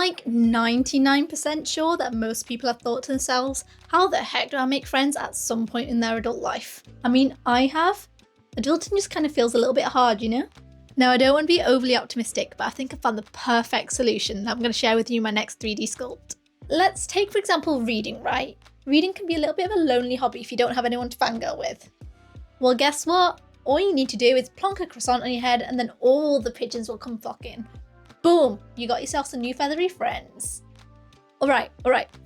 like 99% sure that most people have thought to themselves, how the heck do I make friends at some point in their adult life? I mean, I have. Adulting just kind of feels a little bit hard, you know? Now, I don't want to be overly optimistic, but I think I found the perfect solution that I'm going to share with you in my next 3D sculpt. Let's take, for example, reading, right? Reading can be a little bit of a lonely hobby if you don't have anyone to fangirl with. Well, guess what? All you need to do is plonk a croissant on your head and then all the pigeons will come flocking. Boom! You got yourself some new feathery friends. Alright,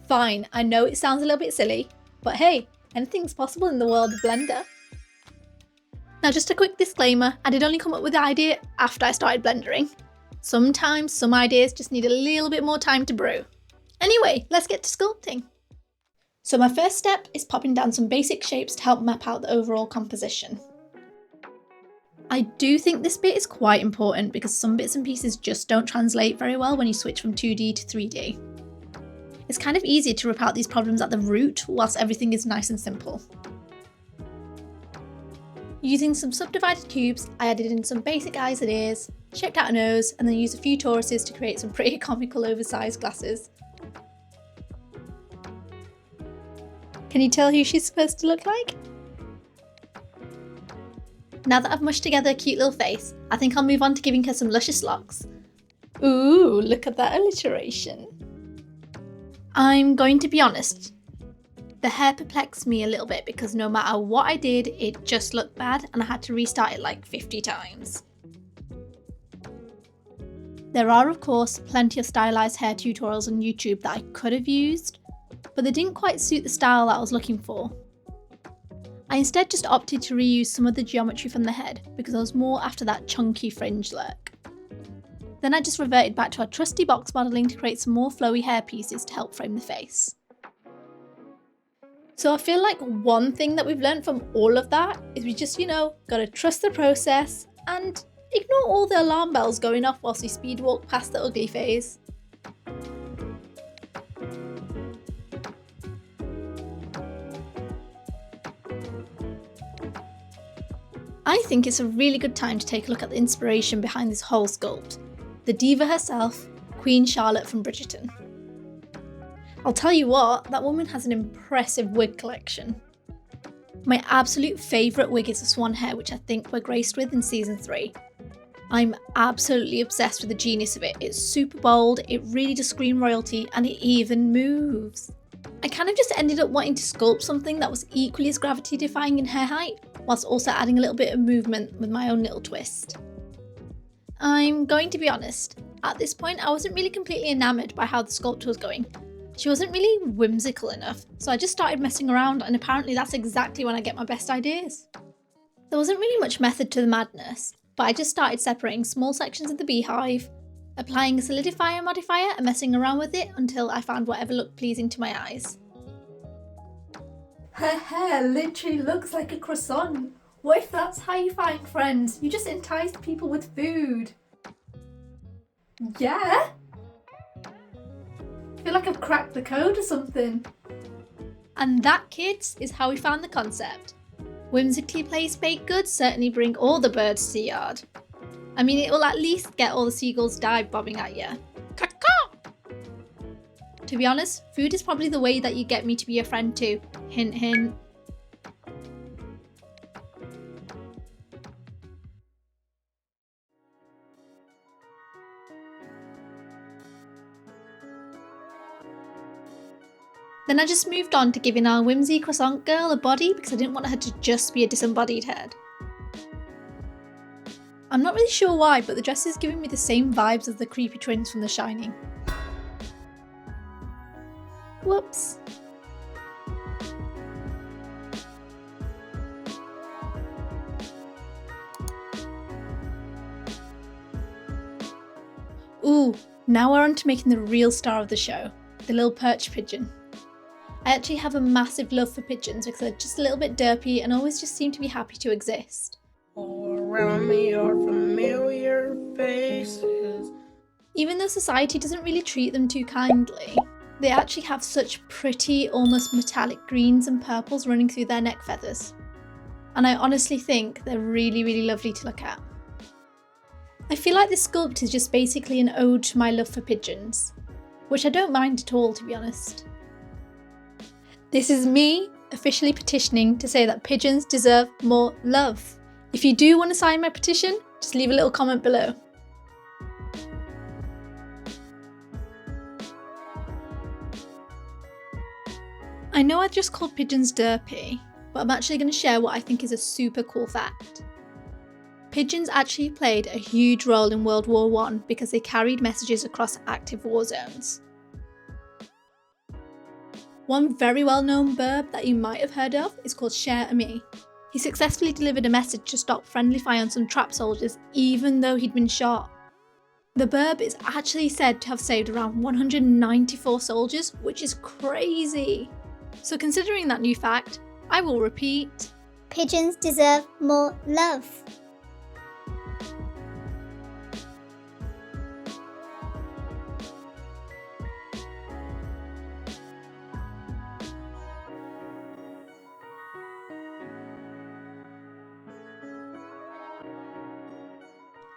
fine. I know it sounds a little bit silly, but hey, anything's possible in the world of Blender. Now, just a quick disclaimer, I did only come up with the idea after I started blendering. Sometimes some ideas just need a little bit more time to brew. Anyway, let's get to sculpting. So my first step is popping down some basic shapes to help map out the overall composition. I do think this bit is quite important because some bits and pieces just don't translate very well when you switch from 2D to 3D. It's kind of easy to rip out these problems at the root whilst everything is nice and simple. Using some subdivided cubes, I added in some basic eyes and ears, shaped out a nose, and then used a few toruses to create some pretty comical oversized glasses. Can you tell who she's supposed to look like? Now that I've mushed together a cute little face, I think I'll move on to giving her some luscious locks. Ooh, look at that alliteration. I'm going to be honest. The hair perplexed me a little bit because no matter what I did, it just looked bad and I had to restart it like 50 times. There are, of course, plenty of stylized hair tutorials on YouTube that I could have used, but they didn't quite suit the style that I was looking for. I instead just opted to reuse some of the geometry from the head because I was more after that chunky fringe look. Then I just reverted back to our trusty box modelling to create some more flowy hair pieces to help frame the face. So I feel like one thing that we've learned from all of that is we just, gotta trust the process and ignore all the alarm bells going off whilst we speed walk past the ugly phase. I think it's a really good time to take a look at the inspiration behind this whole sculpt. The diva herself, Queen Charlotte from Bridgerton. I'll tell you what, that woman has an impressive wig collection. My absolute favourite wig is a swan hair, which I think we're graced with in season 3. I'm absolutely obsessed with the genius of it. It's super bold, it really does scream royalty, and it even moves. I kind of just ended up wanting to sculpt something that was equally as gravity defying in hair height, whilst also adding a little bit of movement with my own little twist. I'm going to be honest, at this point I wasn't really completely enamoured by how the sculpt was going. She wasn't really whimsical enough, so I just started messing around and apparently that's exactly when I get my best ideas. There wasn't really much method to the madness, but I just started separating small sections of the beehive, applying a solidifier modifier and messing around with it until I found whatever looked pleasing to my eyes. Her hair literally looks like a croissant. What if that's how you find friends? You just entice people with food. Yeah? I feel like I've cracked the code or something. And that, kids, is how we found the concept. Whimsically placed baked goods certainly bring all the birds to the yard. I mean, it will at least get all the seagulls dive bobbing at you. To be honest, food is probably the way that you get me to be your friend too. Hint, hint. Then I just moved on to giving our whimsy croissant girl a body because I didn't want her to just be a disembodied head. I'm not really sure why, but the dress is giving me the same vibes as the creepy twins from The Shining. Whoops. Ooh, now we're on to making the real star of the show, the little perch pigeon. I actually have a massive love for pigeons because they're just a little bit derpy and always just seem to be happy to exist. All around me are familiar faces. Even though society doesn't really treat them too kindly, they actually have such pretty, almost metallic greens and purples running through their neck feathers. And I honestly think they're really, really lovely to look at. I feel like this sculpt is just basically an ode to my love for pigeons. which I don't mind at all, to be honest. This is me officially petitioning to say that pigeons deserve more love. If you do want to sign my petition, just leave a little comment below. I know I just called pigeons derpy, but I'm actually going to share what I think is a super cool fact. Pigeons actually played a huge role in World War I because they carried messages across active war zones. One very well-known bird that you might have heard of is called Cher Ami. He successfully delivered a message to stop friendly fire on some trap soldiers even though he'd been shot. The bird is actually said to have saved around 194 soldiers, which is crazy. So considering that new fact, I will repeat: pigeons deserve more love.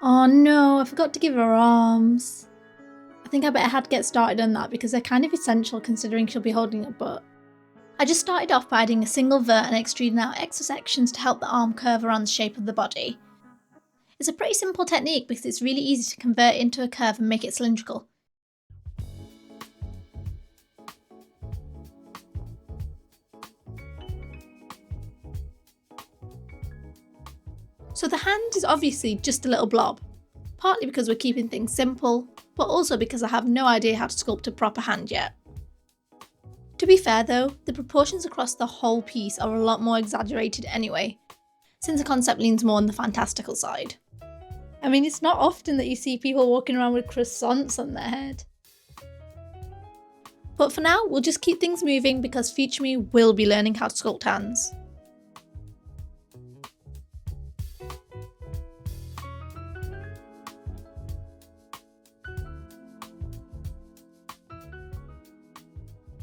Oh no, I forgot to give her arms. I think I better had to get started on that because they're kind of essential considering she'll be holding a butt. I just started off by adding a single vert and extruding out extra sections to help the arm curve around the shape of the body. It's a pretty simple technique because it's really easy to convert it into a curve and make it cylindrical. So the hand is obviously just a little blob, partly because we're keeping things simple, but also because I have no idea how to sculpt a proper hand yet. To be fair though, the proportions across the whole piece are a lot more exaggerated anyway, since the concept leans more on the fantastical side. I mean, it's not often that you see people walking around with croissants on their head. But for now, we'll just keep things moving because future me will be learning how to sculpt hands.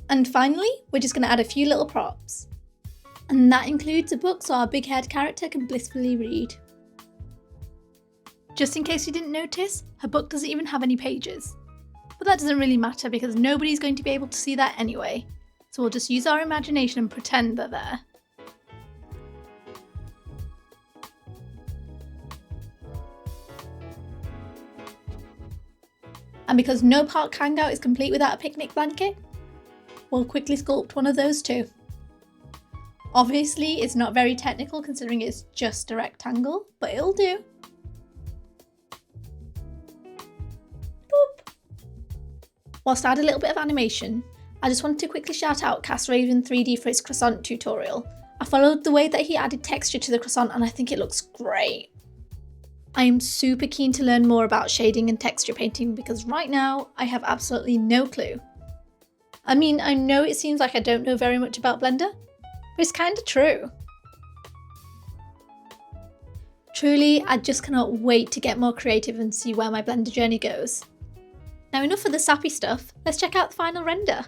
And finally, we're just going to add a few little props. And that includes a book so our big-haired character can blissfully read. Just in case you didn't notice, her book doesn't even have any pages. But that doesn't really matter because nobody's going to be able to see that anyway. So we'll just use our imagination and pretend they're there. And because no park hangout is complete without a picnic blanket, we'll quickly sculpt one of those too. Obviously, it's not very technical considering it's just a rectangle, but it'll do. Boop. Whilst I add a little bit of animation, I just wanted to quickly shout out Cass Raven 3D for his croissant tutorial. I followed the way that he added texture to the croissant and I think it looks great. I am super keen to learn more about shading and texture painting because right now I have absolutely no clue. I mean, I know it seems like I don't know very much about Blender, but it's kind of true. Truly, I just cannot wait to get more creative and see where my Blender journey goes. Now enough of the sappy stuff, let's check out the final render.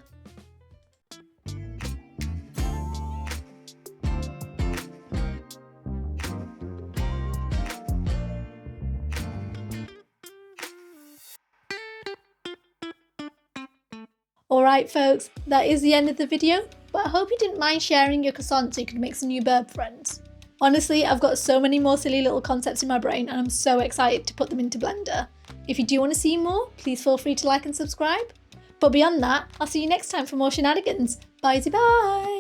Alright folks, that is the end of the video, but I hope you didn't mind sharing your croissant so you could make some new bird friends. Honestly, I've got so many more silly little concepts in my brain and I'm so excited to put them into Blender. If you do want to see more, please feel free to like and subscribe. But beyond that, I'll see you next time for more shenanigans. Bye-bye!